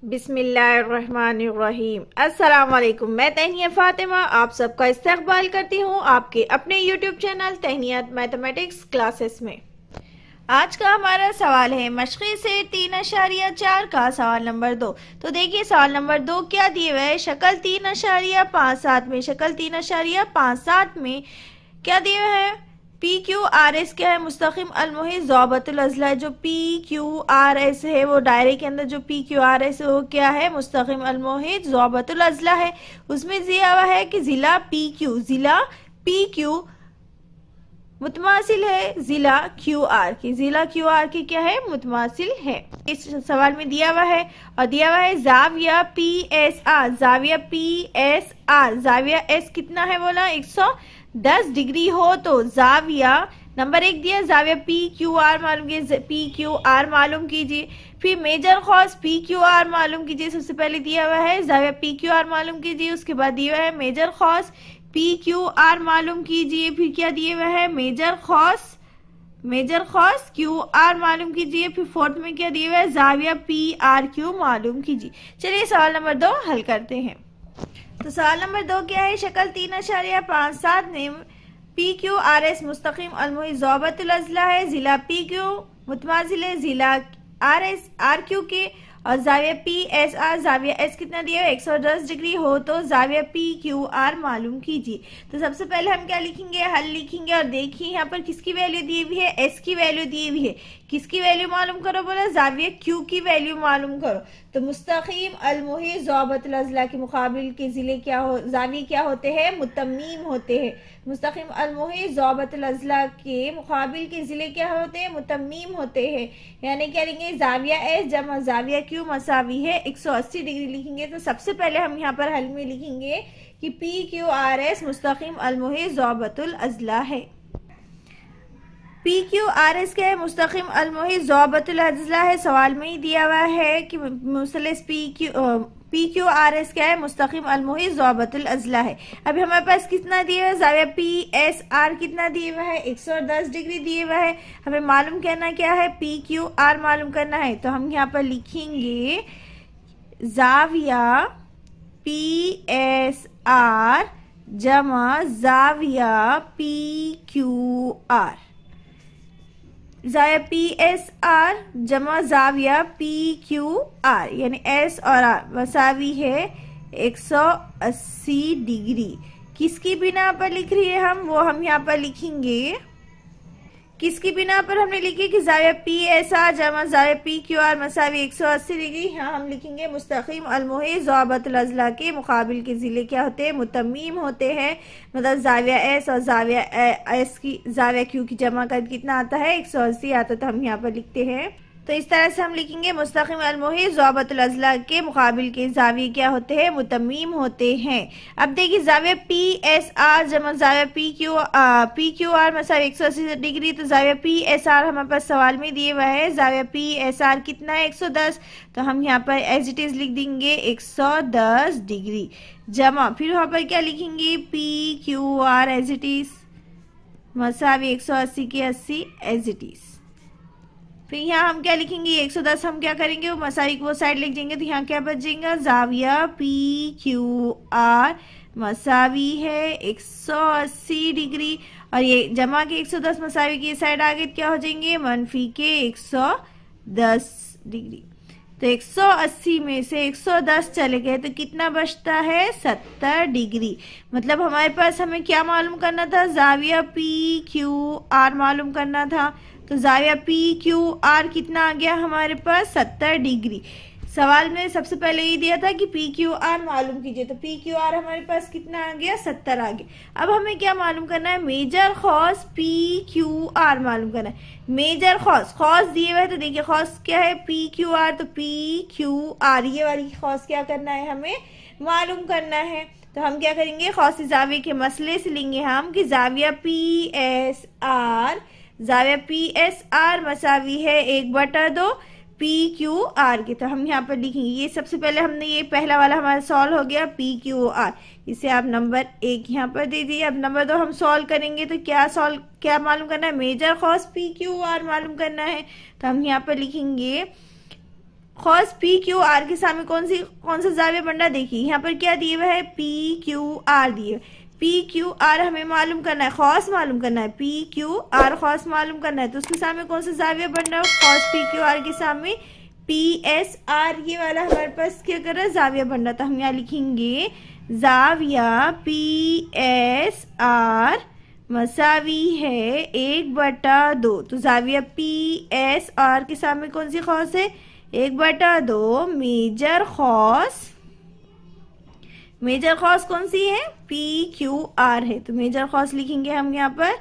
बिस्मिल्लाहिर्रहमानिर्रहीम। अस्सलाम वालेकुम। मैं तहनिया फातिमा आप सबका इस्तकबाल करती हूँ आपके अपने यूट्यूब चैनल तहनियत मैथमेटिक्स क्लासेस में। आज का हमारा सवाल है मशक़ी से 3.4 का सवाल नंबर 2। तो देखिए सवाल नंबर 2 क्या दिए हुए है। शक्ल 3.57 में शक्ल 3.57 में क्या दिए हुए है। पी क्यू आर एस क्या है, मुस्तक़िम अलमुहित ज़ौबतुल अज़ला। जो पी क्यू आर एस है वो दायरे के अंदर जो पी क्यू आर एस है वो क्या है, मुस्तक़िम अलमुहित ज़ौबतुल अज़ला है। उसमें दिया हुआ है कि ज़िला पी क्यू मुतमासिल है ज़िला क्यू आर की। ज़िला क्यू आर की क्या है, मुतमासिल है। इस सवाल में दिया हुआ है और दिया हुआ है ज़ाविया पी एस आर। ज़ाविया पी एस आर, ज़ाविया एस कितना है बोला 110 डिग्री हो तो ज़ाविया नंबर 1 दिया। ज़ाविया पी क्यू आर मालूम कीजिए, पी क्यू आर मालूम कीजिए। फिर मेजर खौस पी क्यू आर मालूम कीजिए। सबसे पहले दिया हुआ है ज़ाविया पी क्यू आर मालूम कीजिए, उसके बाद दिया हुआ है मेजर खौस पी क्यू आर मालूम कीजिए। फिर क्या दिए हुआ है, मेजर खौस क्यू आर मालूम कीजिए। फिर फोर्थ में क्या दिया हुआ है, ज़ाविया पी आर क्यू मालूम कीजिए। चलिए सवाल नंबर 2 हल करते हैं। तो सवाल नंबर 2 क्या है। शक्ल 3.57 में पी क्यू आर एस मुस्तक़िम अलमुहित ज़ौबतुल अज़ला है। ज़िला पी क्यू मुतमासिल है ज़िला आर एस आर क्यू के। और ज़ाविया पी एस आर, ज़ाविया एस कितना दिया है 110 डिग्री हो तो ज़ाविया पी क्यू आर मालूम कीजिए। तो सबसे पहले हम क्या लिखेंगे, हल लिखेंगे। और देखिए यहाँ पर किसकी वैल्यू दी हुई है, एस की वैल्यू दी हुई है। किसकी वैल्यू मालूम करो बोला, ज़ाविया क्यू की वैल्यू मालूम करो। तो मुस्तक़िम अलमुहित ज़ौबतुल अज़ला के मुकाबिल के ज़िले क्या हो, ज़ाविया क्या होते हैं, मुतम्मीम होते हैं। मुस्तक़िम अलमुहित ज़ौबतुल अज़ला के मुकाबिल के ज़िले क्या होते हैं, मुतम्मीम होते हैं। यानी क्या लिखेंगे, ज़ाविया एस जमा ज़ाविया क्यू मसावी है 180 डिग्री लिखेंगे। तो सबसे पहले हम यहाँ पर हल में लिखेंगे कि पी क्यू आर एस मुस्तक़िम अलमुहित ज़ौबतुल अज़ला है। पी क्यू आर एस क्या है, मुस्तक़िम अलमुहित ज़ौबतुल अज़ला है। सवाल में ही दिया हुआ है कि मुसलस पी क्यू आर एस क्या है, मुस्तक़िम अलमुहित ज़ौबतुल अज़ला है। अभी हमारे पास कितना दिया हुआ है, ज़ाविया पी एस आर कितना दिया हुआ है 110 डिग्री दिया हुआ है। हमें मालूम करना क्या है, पी क्यू आर मालूम करना है। तो हम यहाँ पर लिखेंगे ज़ाविया पी एस आर जमा ज़ाविया पी क्यू आर। ज़ाविया पी एस आर जमा ज़ाविया पी क्यू आर यानी एस और आर मसावी है 180 डिग्री। किसकी बिना पर लिख रही है हम, वो हम यहाँ पर लिखेंगे। किसकी बिना पर हमने लिखी कि ज़ाविया पी एस आर जमा ज़ाविया पी क्यू आर मसावी 180 डिग्री। यहाँ हम लिखेंगे मुस्तक़िम अलमुहित ज़ौबतुल अज़ला के मुकाबिल के ज़िले क्या होते हैं, मुतम्मीम होते हैं। मतलब ज़ाविया एस और ज़ाविया एस की ज़ाविया क्यू की जमा कर कितना आता है 180 आता। तो हम यहाँ पर लिखते हैं, तो इस तरह से हम लिखेंगे मुस्तक़िम अलमुहित ज़ौबतुल अज़ला के मुकाबिल के ज़ाविये क्या होते हैं, मुतम्मीम होते हैं। अब देखिए ज़ाविया पी एस आर जमा ज़ाविया पी क्यू आर मसावी 180 डिग्री। तो ज़ाविया पी एस आर हमारे पास सवाल में दिए हुआ है। ज़ाविया पी एस आर कितना है 110। तो हम यहाँ पर एज इट इज़ लिख देंगे 110 डिग्री जमा। फिर वहाँ पर क्या लिखेंगे, P Q R as it is मसावी 180 के 80 एज इट इज़। फिर यहाँ हम क्या लिखेंगे, 110 हम क्या करेंगे, वो मसावी को वो साइड लिख देंगे। तो यहाँ क्या बच जाएगा, ज़ाविया पी क्यू आर मसावी है 180 डिग्री और ये जमा के 110 मसावी की साइड आगे क्या हो जाएंगे, मनफी के 110 डिग्री। तो 180 में से 110 चले गए तो कितना बचता है, 70 डिग्री। मतलब हमारे पास हमें क्या मालूम करना था, ज़ाविया पी क्यू आर मालूम करना था। तो ज़ाविया पी क्यू आर कितना आ गया हमारे पास, 70 डिग्री। सवाल में सबसे पहले ये दिया था कि पी क्यू आर मालूम कीजिए। तो पी क्यू आर हमारे पास कितना आ गया, 70 आ गया। अब हमें क्या मालूम करना है, मेजर खौस पी क्यू आर मालूम करना है। मेजर खौस दिए हुए है। तो देखिए खौस क्या है, पी क्यू आर। तो पी क्यू आर ये वाली खौस क्या करना है, हमें मालूम करना है। तो हम क्या करेंगे, खौसी जाविया के मसले से लेंगे हम कि जाविया पी एस आर मसावी है 1/2 PQR के। तो हम यहाँ पर लिखेंगे, ये सबसे पहले हमने ये पहला वाला हमारा सॉल्व हो गया PQR, इसे आप नंबर 1 यहाँ पर दे दिए। अब नंबर 2 हम सॉल्व करेंगे तो क्या मालूम करना है, मेजर खौस PQR मालूम करना है। तो हम यहाँ पर लिखेंगे खौस PQR के सामने कौन सा जाविया बन रहा है, देखिए यहाँ पर क्या दिए हुआ है, PQR दिए। PQR हमें मालूम करना है, खौस मालूम करना है, PQR खौस मालूम करना है। तो उसके सामने कौन सा जाविया बन रहा है, खौस PQR के सामने PSR, ये वाला हमारे पास क्या कर रहा है, जाविया बन रहा। तो हम यहाँ लिखेंगे जाविया PSR मसावी है 1/2। तो जाविया PSR के सामने कौन सी खौस है, 1/2 मेजर खौस कौन सी है, PQR है। तो मेजर खौस लिखेंगे हम यहाँ पर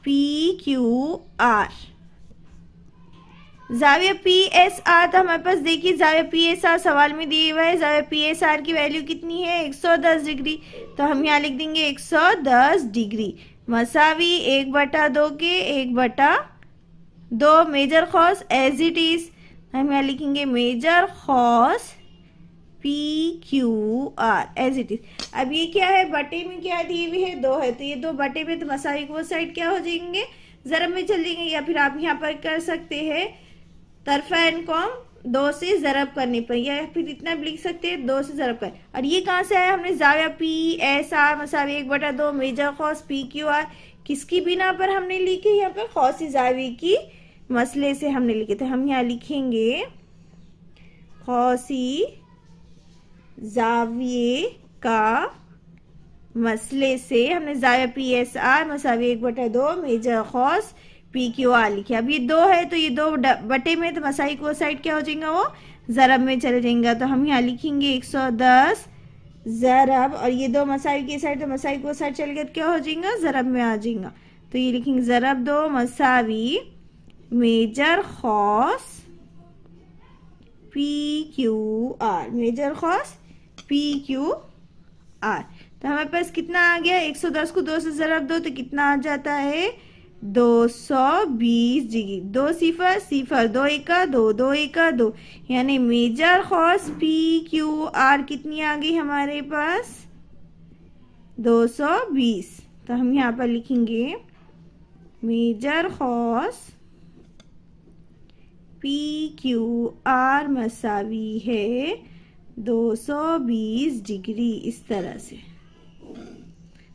PQR। जाविया PSR, तो हमारे पास देखिए जाविया PSR सवाल में दिए हुआ है, जाविया PSR की वैल्यू कितनी है, 110 डिग्री। तो हम यहाँ लिख देंगे 110 डिग्री मसावी 1/2 के 1/2 मेजर खौस एज इट इज। हम यहाँ लिखेंगे मेजर खौस PQR एज इट इज। अब ये क्या है, बटे में क्या दी हुई है, 2 है, तो ये 2 बटे में तो मसावी को साइड क्या हो जाएंगे, जरब में चल जाएंगे। या फिर आप यहाँ पर कर सकते हैं तरफैन कॉम 2 से जरब करने पर, या फिर इतना भी लिख सकते हैं 2 से जरब कर। और ये कहाँ से आया, हमने जाविया PSR मसावी 1/2 मेजर खौस PQR किसकी बिना पर हमने लिखे, यहाँ पर खौसी जाविये की मसले से हमने लिखे। तो हम यहाँ लिखेंगे खौसी जाविये का मसले से हमने जाविया PSR मसावी 1/2 मेजर खौस PQR लिखे। अब ये 2 है तो ये 2 बटे में, तो मसाई को साइड क्या हो जाएगा, वो जरब में चले जाएगा। तो हम यहाँ लिखेंगे 110 जरब, और ये 2 मसाई की साइड, तो मसाई को साइड चल गया तो क्या हो जाएगा, जरब में आ जाएगा। तो ये लिखेंगे जरब 2 मसावी मेजर खौस PQR, मेजर खौस PQR। तो हमारे पास कितना आ गया, 110 को 2 से जरब दो तो कितना आ जाता है, 220 डिग्री। 2 सिफर सिफर, 2 एका 2, 2 एका 2, यानी मेजर खौस PQR कितनी आ गई हमारे पास, 220। तो हम यहाँ पर लिखेंगे मेजर खौस PQR मसावी है 220 डिग्री। इस तरह से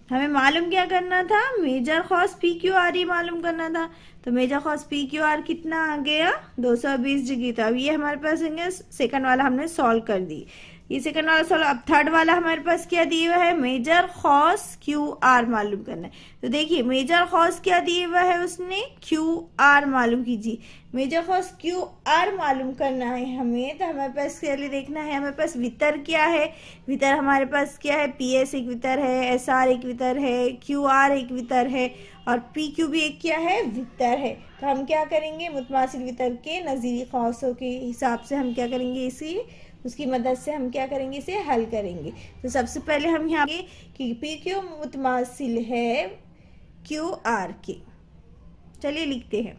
हमें मालूम क्या करना था, मेजर खौस PQR ही मालूम करना था। तो मेजर खौस PQR कितना आ गया, 220 डिग्री। तो अब ये हमारे पास है, सेकंड वाला हमने सॉल्व कर दी, ये सेकंड वाला सॉल्व। अब थर्ड वाला हमारे पास क्या दिया हुआ है, मेजर खौस QR मालूम करना है। तो देखिए मेजर खौस क्या दिया हुआ है उसने, QR मालूम कीजिए। मेजर खौस QR मालूम करना है हमें, तो हमारे पास क्या देखना है, हमारे पास वितर क्या है, वितर हमारे पास क्या है, PS एक वितर है, SR एक वितर है, QR एक वितर है, और PQ भी एक क्या है, वितर है। तो हम क्या करेंगे, मुतमासिल वितर के नजीरी खौसों के हिसाब से हम क्या करेंगे, इसी उसकी मदद से हम क्या करेंगे, इसे हल करेंगे। तो सबसे पहले हम यहाँ कि PQ मुतमासिल है QR के, चलिए लिखते हैं।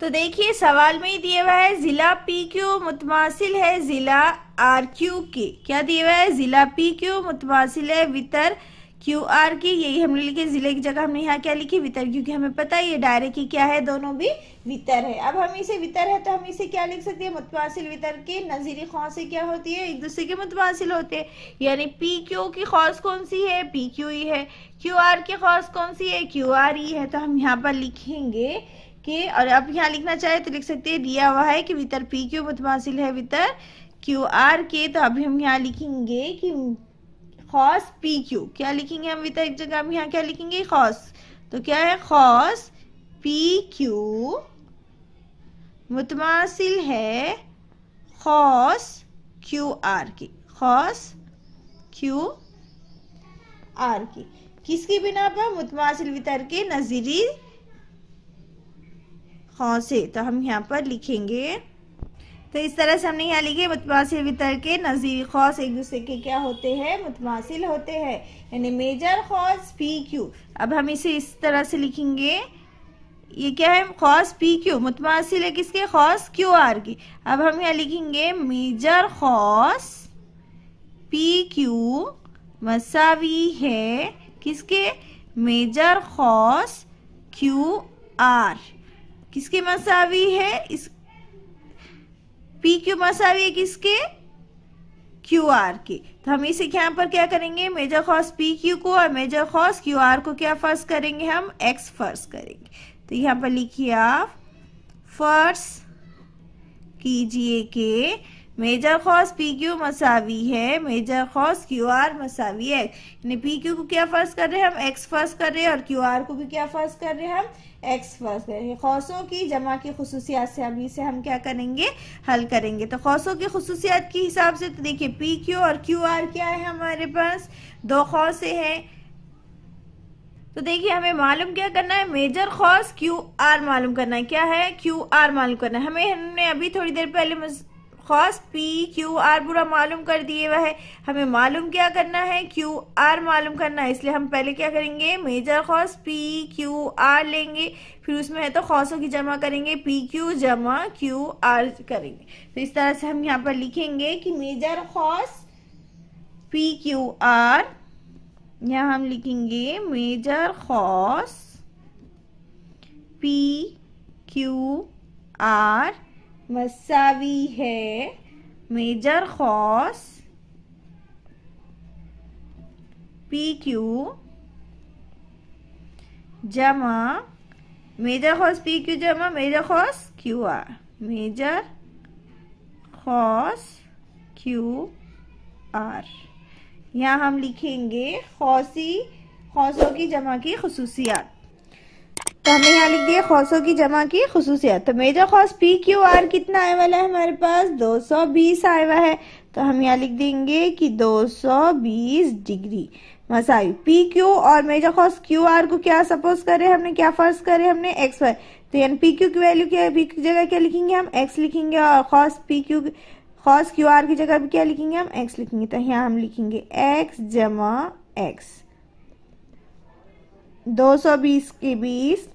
तो देखिए सवाल में ही दिया हुआ है जिला PQ मुतमासिल है जिला RQ के, क्या दिया हुआ है, जिला PQ मुतमासिल है वितर QR की। यही हमने लिखे, जिले की जगह हमने यहाँ क्या लिखी, वितर, क्योंकि हमें पता है ये डायरेक्ट ही क्या है, दोनों भी वितर है। अब हम इसे वितर है तो हम इसे क्या लिख सकते हैं, मुतमासिल वितर के नजीरी खौसें क्या होती है, एक दूसरे के मुतमासिल होते हैं। यानी PQ की खौस कौन सी है, PQ ही है, QR की खौस कौन सी है, QR ही है। तो हम यहाँ पर लिखेंगे कि, और अब यहाँ लिखना चाहे तो लिख सकते हैं, दिया हुआ है कि वितर PQ मुतमासिल है वितर QR के। तो अभी हम यहाँ लिखेंगे कि खौस PQ, क्या लिखेंगे हम वितर एक जगह, हम यहाँ क्या लिखेंगे, खौस। तो क्या है, खौस PQ मुतमासिल है खौस QR की, खौस QR की, किसकी बिना पर, मुतमासिल वितर के नजीरी खौसे। तो हम यहाँ पर लिखेंगे, तो इस तरह से हमने यहाँ लिखे मुतमासिल वितर के नज़ीर खौस एक दूसरे के क्या होते हैं, मुतमासिल होते हैं, यानी मेजर खौस पी क्यू। अब हम इसे इस तरह से लिखेंगे, ये क्या है, खौस पी क्यू मुतमासिल है किसके, खौस क्यू आर की। अब हम यहाँ लिखेंगे मेजर खौस पी क्यू मसावी है किसके, मेजर खौस क्यू आर किसके मसावी है, इस पी क्यू मसावी है किसके, क्यू आर के। तो हम इसे यहाँ पर क्या करेंगे, मेजर खौस पी क्यू को और मेजर खौस क्यू आर को क्या फर्ज करेंगे, हम एक्स फर्ज करेंगे। तो यहाँ पर लिखिए आप, फर्ज कीजिए के मेजर खौस पी क्यू मसावी है मेजर खौस क्यू आर मसावी है, यानी पी क्यू को क्या फर्ज कर रहे हैं, हम एक्स फर्ज कर रहे हैं, और क्यू आर को भी क्या फर्ज कर रहे हैं, हम एक्स फर्ज कर रहे हैं। खौसों की जमा की खुसूसियात से अभी इसे हम क्या करेंगे, हल करेंगे। तो खौसों की खुसूसियात के हिसाब से तो देखिए पी क्यू और क्यू आर क्या है, हमारे पास दो खौसे हैं। तो देखिए हमें मालूम क्या करना है, मेजर खौस क्यू आर मालूम करना है, क्या है, क्यू आर मालूम करना है। हमने अभी थोड़ी देर पहले खौस पी क्यू आर पूरा मालूम कर दिए हुआ है, हमें मालूम क्या करना है, क्यू आर मालूम करना है। इसलिए हम पहले क्या करेंगे, मेजर खौस पी क्यू आर लेंगे, फिर उसमें है तो खौसों की जमा करेंगे, पी क्यू जमा क्यू आर करेंगे। तो इस तरह से हम यहाँ पर लिखेंगे कि मेजर खौस पी क्यू आर, यहाँ हम लिखेंगे मेजर खौस पी क्यू आर मसावी है मेजर खौस पी क्यू जमा मेजर खौस पी क्यू जमा मेजर खौस क्यू आर, मेजर खौस क्यू आर। यहाँ हम लिखेंगे खौसों की जमा की खुसूसियात। तो हमने यहाँ लिख दिया खौसों की जमा की खुसूसियात। तो मेजर खौस पी क्यू आर कितना आया वाला है, हमारे पास 220 आया हुआ है। तो हम यहाँ लिख देंगे कि 220 डिग्री मसावी पी क्यू और मेजर खौस क्यू आर को क्या सपोज करे, हमने क्या फर्ज करे, हमने एक्स वाई। तो यानी पी क्यू की वैल्यू क्या है, पी की जगह क्या लिखेंगे, हम एक्स लिखेंगे, और खौस क्यू आर की जगह भी क्या लिखेंगे, हम एक्स लिखेंगे। तो यहाँ हम लिखेंगे एक्स जमा एक्स, 220 के 20,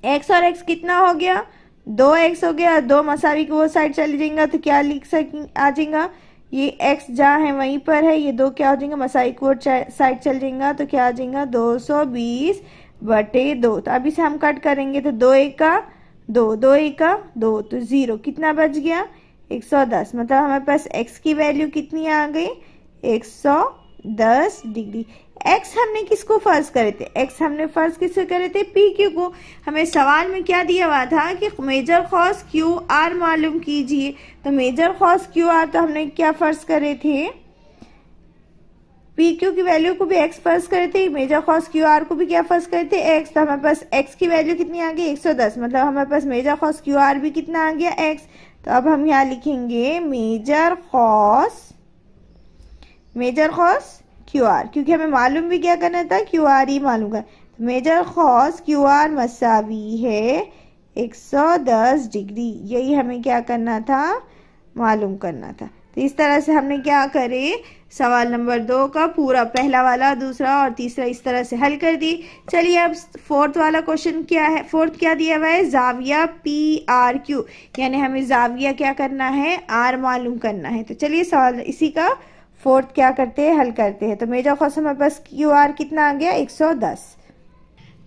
एक्स और एक्स कितना हो गया, 2x हो गया, 2 मसावी को वो साइड चली जाएगा तो क्या लिख सकेंगे, आ जाएगा, ये x जहाँ है वहीं पर है, ये 2 क्या हो जाएगा, मसावी को साइड चल जाएगा तो क्या आ जाएगा 220/2। तो अब इसे हम कट करेंगे तो 2 1 का 2, 2 1 का 2, तो 0 कितना बच गया, 110। मतलब हमारे पास x की वैल्यू कितनी आ गई, 110 डिग्री। x हमने किसको फर्ज करे थे, x हमने फर्ज किससे करे थे, पी क्यू को। हमें सवाल में क्या दिया हुआ था कि मेजर खौस क्यू आर मालूम कीजिए। तो मेजर खौस क्यू आर तो हमने क्या फर्ज करे थे, पी क्यू की वैल्यू को भी x फर्ज करे थे, मेजर खौस क्यू आर को भी क्या फर्ज करे थे, x। तो हमारे पास x की वैल्यू कितनी आ गई, 110। मतलब हमारे पास मेजर खौस क्यू आर भी कितना आ गया, x। तो अब हम यहाँ लिखेंगे मेजर खौस क्यू आर, क्योंकि हमें मालूम भी क्या करना था, क्यू आर ही मालूम करना। तो मेजर खौस क्यू आर मसावी है 110 डिग्री, यही हमें क्या करना था, मालूम करना था। तो इस तरह से हमने क्या करे, सवाल नंबर 2 का पूरा पहला वाला, दूसरा और तीसरा इस तरह से हल कर दी। चलिए अब फोर्थ वाला क्वेश्चन क्या है, फोर्थ क्या दिया हुआ है, जाविया पी आर क्यू, यानी हमें जाविया क्या करना है, आर मालूम करना है। तो चलिए सवाल इसी का फोर्थ क्या करते हैं, हल करते हैं। तो मेजर खौस हमारे पास क्यू आर कितना आ गया, 110।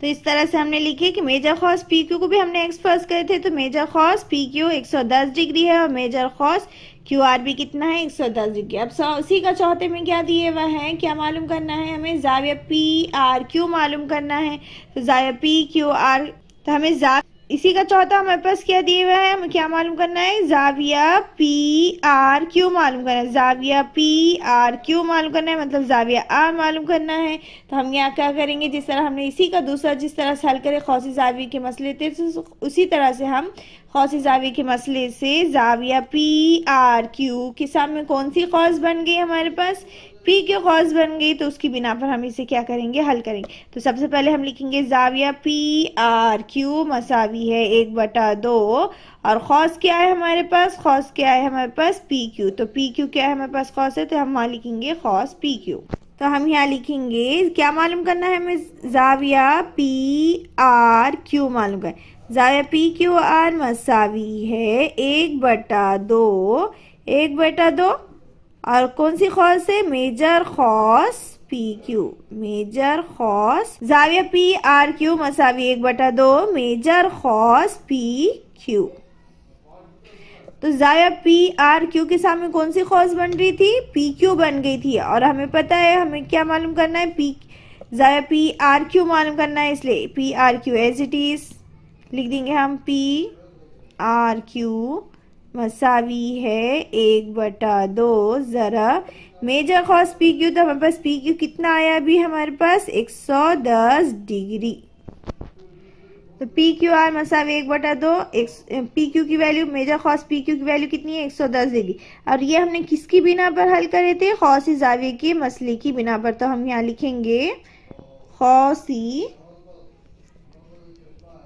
तो इस तरह से हमने लिखे कि मेजर खौस पी क्यू को भी हमने एक्स फर्ज करे थे, तो मेजर खौस पी क्यू 110 डिग्री है और मेजर खौस क्यू आर भी कितना है, 110 डिग्री। अब उसी का चौथे में क्या दिए हुआ है, क्या मालूम करना है, हमें जाविया पी आर क्यू मालूम करना है। तो जाविया पी क्यू आर, तो हमें इसी का चौथा हमारे पास क्या दिए हुआ है, हमें क्या मालूम करना है, जाविया पी आर क्यू मालूम करना है, जाविया पी आर क्यू मालूम करना है, मतलब जाविया आर मालूम करना है। तो हम यहाँ क्या करेंगे, जिस तरह हमने इसी का दूसरा जिस तरह से हल करे खौसी जाविया के मसले थे, तो उसी तरह से हम खौसी जाविया के मसले से जाविया पी आर क्यू के सामने कौन सी खौस बन गई हमारे पास, पी क्यू खौस बन गई तो उसकी बिना पर हम इसे क्या करेंगे, हल करेंगे। तो सबसे पहले हम लिखेंगे जाविया पी आर क्यू मसावी है 1/2 और खौस क्या है हमारे पास, खौस क्या है हमारे पास पी क्यू। तो पी क्यू क्या है हमारे पास, खौस है, तो हम वहाँ लिखेंगे खौस पी क्यू। तो हम यहाँ लिखेंगे क्या मालूम करना है हमें, जाविया पी आर क्यू मालूम करना है। जाविया पी क्यू आर मसावी है 1/2 1/2 और कौन सी खौस है, मेजर खौस पी क्यू, मेजर खौस जाविया पी आर क्यू मसावी 1/2 मेजर खौस पी क्यू। तो जाविया पी आर क्यू के सामने कौन सी खौस बन रही थी, पी क्यू बन गई थी और हमें पता है हमें क्या मालूम करना है, पी जाविया पी आर क्यू मालूम करना है, इसलिए P R Q as it is लिख देंगे हम। पी आर क्यू मसावी है 1/2 जरा मेजर खौस पी क्यू, तो हमारे पास पी क्यू कितना आया अभी हमारे पास 110 डिग्री। तो पी क्यू आर मसावी 1/2 पी क्यू की वैल्यू, मेजर खौस पी क्यू की वैल्यू कितनी है 110 डिग्री। और ये हमने किसकी बिना पर हल करे थे, खौसी जाविये के मसले की बिना पर। तो हम यहाँ लिखेंगे खौसी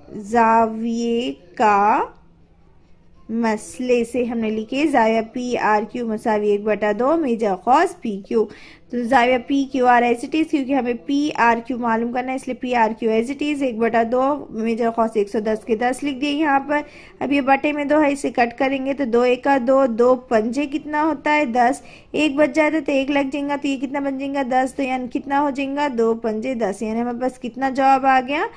जाविये का मसले से हमने लिखे जाविया पी आर क्यू मसावी 1/2 मेजर खौस पी क्यू। तो जाविया P Q R as it is, क्योंकि हमें पी आर क्यू मालूम करना है इसलिए P R Q as it is 1/2 major खौस 110 के 10 लिख दिए यहाँ पर। अब ये बटे में 2 है, इसे कट करेंगे तो 2 1 2, 2 पंजे कितना होता है 10, 1 बच जाता तो 1 लग जाएगा, तो ये कितना बन जाएगा 10, तो यानी कितना हो जाएगा 2 पंजे 10, यानी हमारे पास कितना जवाब आ गया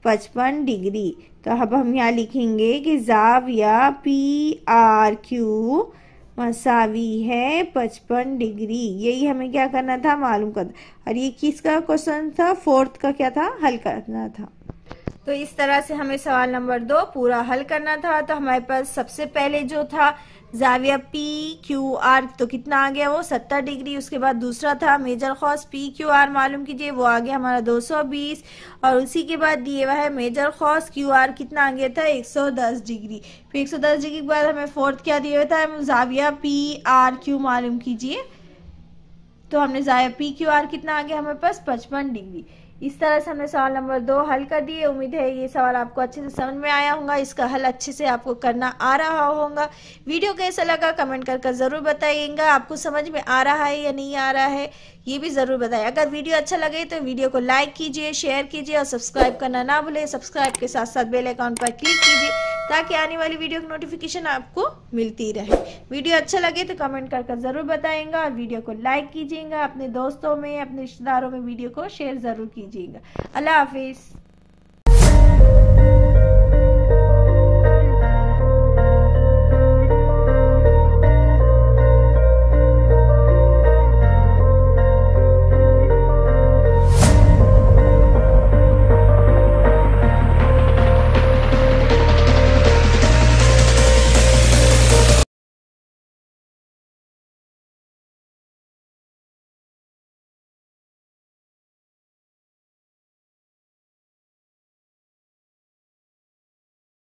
55 डिग्री। तो अब हम यहाँ लिखेंगे कि जाविया पी आर क्यू मसावी है 55 डिग्री। यही हमें क्या करना था, मालूम करना। और ये किसका क्वेश्चन था, 4th का क्या था, हल करना था। तो इस तरह से हमें सवाल नंबर 2 पूरा हल करना था। तो हमारे पास सबसे पहले जो था जाविया पी क्यू आर, तो कितना आ गया वो 70 डिग्री। उसके बाद दूसरा था मेजर खौस पी क्यू आर मालूम कीजिए, वो आ गया हमारा 220। और उसी के बाद दिए हुआ है मेजर खौस क्यू आर कितना आ गया था 110 डिग्री। फिर 110 डिग्री के बाद हमें 4th क्या दिया हुआ था, जाविया पी आर क्यू मालूम कीजिए। तो हमने जाविया पी क्यू आर कितना आ गया हमारे पास 55 डिग्री। इस तरह से हमने सवाल नंबर 2 हल कर दिए। उम्मीद है ये सवाल आपको अच्छे से समझ में आया होगा, इसका हल अच्छे से आपको करना आ रहा होगा। वीडियो कैसा लगा कमेंट कर जरूर बताइएगा। आपको समझ में आ रहा है या नहीं आ रहा है ये भी जरूर बताइए। अगर वीडियो अच्छा लगे तो वीडियो को लाइक कीजिए, शेयर कीजिए और सब्सक्राइब करना ना भूलें। सब्सक्राइब के साथ साथ बेल आइकन पर क्लिक कीजिए ताकि आने वाली वीडियो की नोटिफिकेशन आपको मिलती रहे। वीडियो अच्छा लगे तो कमेंट कर जरूर बताइएगा और वीडियो को लाइक कीजिएगा। अपने दोस्तों में, अपने रिश्तेदारों में वीडियो को शेयर जरूर कीजिएगा। अल्लाह हाफिज।